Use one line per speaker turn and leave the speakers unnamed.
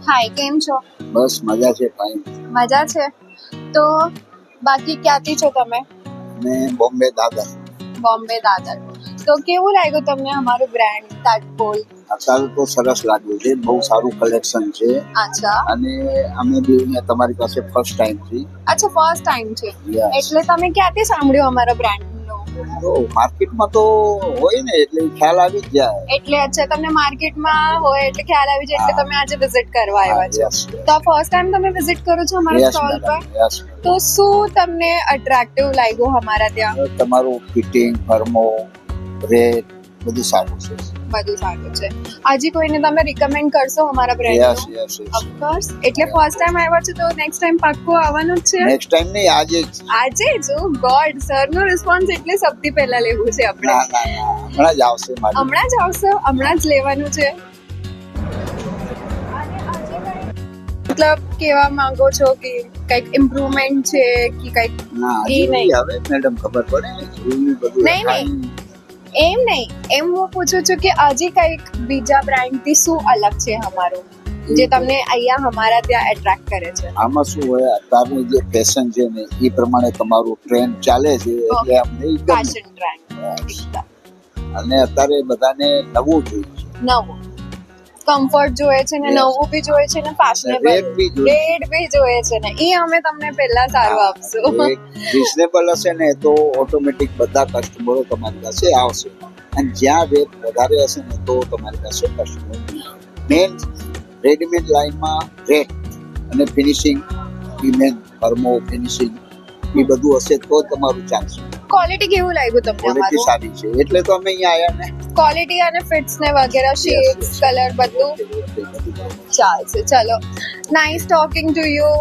હાય, કેમ છો?
બસ મજા છે ફાઇન.
મજા છે. તો બાકી ક્યાંથી છો તમે?
અને બોમ્બે દાદર.
બોમ્બે દાદર. તો કેવું લાગ્યું તમને અમારું બ્રાન્ડ તાજપોલ?
અત્યારે તો સરસ લાગ્યું છે, બહુ સારું કલેક્શન છે.
અચ્છા
અને અમે બી અહીંયા તમારી પાસે ફર્સ્ટ ટાઈમ થી.
અચ્છા, ફર્સ્ટ ટાઈમ છે.
Yes.
એટલે તમે ક્યાંથી સાંભળ્યું અમારા બ્રાન્ડનું?
તો માર્કેટમાં તો હોય ને એટલે ખ્યાલ આવી જ જાય.
એટલે અચ્છા, તમને માર્કેટમાં હોય એટલે ખ્યાલ આવી જાય એટલે તમે આજે વિઝિટ કરવા આવ્યા છો.
Yes, yes.
તો ફર્સ્ટ ટાઈમ તમે વિઝિટ કરો છો અમારા
Yes,
સ્ટોલ
madam.
પર?
Yes.
તો શું તમને અટ્રેક્ટિવ લાગ્યું અમારા ત્યાં?
તમારું ફિટિંગ થર્મો રેટ બધું સારું છે.
બધું સારું છે. હજી કોઈને તમે રિકમેન્ડ કરશો અમારા
યસ
બ્રાન્ડનું?
Yes
of course. એટલે ફર્સ્ટ ટાઈમ આવ્યા છો તો નેક્સ્ટ ટાઈમ પાક્કું આવવાનું જ છે.
નેક્સ્ટ ટાઈમ નહીં, આજે જ.
આજે જ ગોડ સર નો રિસ્પોન્સ એટલે સૌથી પહેલા લેવું છે આપણે.
ના ના ના, હમણાં જ આવશે મારી.
હમણાં જ આવશો? હમણાં જ લેવાનું છે. મતલબ કેવા માંગો છો કે કઈક ઇમ્પ્રુવમેન્ટ છે કે કઈક?
ના
એ નહીં.
હવે મેડમ ખબર પડે ને એવું બધું
નહીં, નહીં. એમ નહીં, એમ હું પૂછું છું કે હજી કઈક બીજા બ્રાન્ડ થી શું અલગ છે અમારું જે તમને અહીંયા અમારા ત્યાં એટ્રેક્ટ કરે છે?
આમાં શું હોય, અત્યારની જે ફેશન છે ને એ પ્રમાણે તમારું ટ્રેન્ડ ચાલે છે એટલે અમને એકદમ
ફેશન ટ્રેન્ડ.
અને અત્યારે બધાને નવું જોઈએ છે.
નવું કમ્ફર્ટ જોઈએ છે ને,
Yes.
નવું બી જોઈએ છે ને, ફેશનેબલ
Rate બી જોઈએ.
રેટ બી જોઈએ છે ને. એ અમે તમને પહેલા સારું આપશું.
રિઝનેબલ હશે ને તો ઓટોમેટિક બધા કસ્ટમરો તમારી પાસે આવશે, અને જ્યાં રેટ વધારે હશે ને તો તમારી પાસે કસ્ટમર મેન રેડીમેડ લાઈનમાં રેટ અને ફિનિશિંગ મેન થર્મો ફિનિશિંગ એ બધું હશે તો તમારું ચાલશે.
ક્વોલિટી કેવું લાગ્યું તમને
ક્વોલિટી
અમારું?
સારી છે એટલે તો અમે અહીંયા આવ્યા ને.
ક્વોલિટી અને ફિટ્સ ને વગેરે શેપ્સ કલર બધું ચાલશે. ચલો, નાઇસ ટોકિંગ ટુ યુ.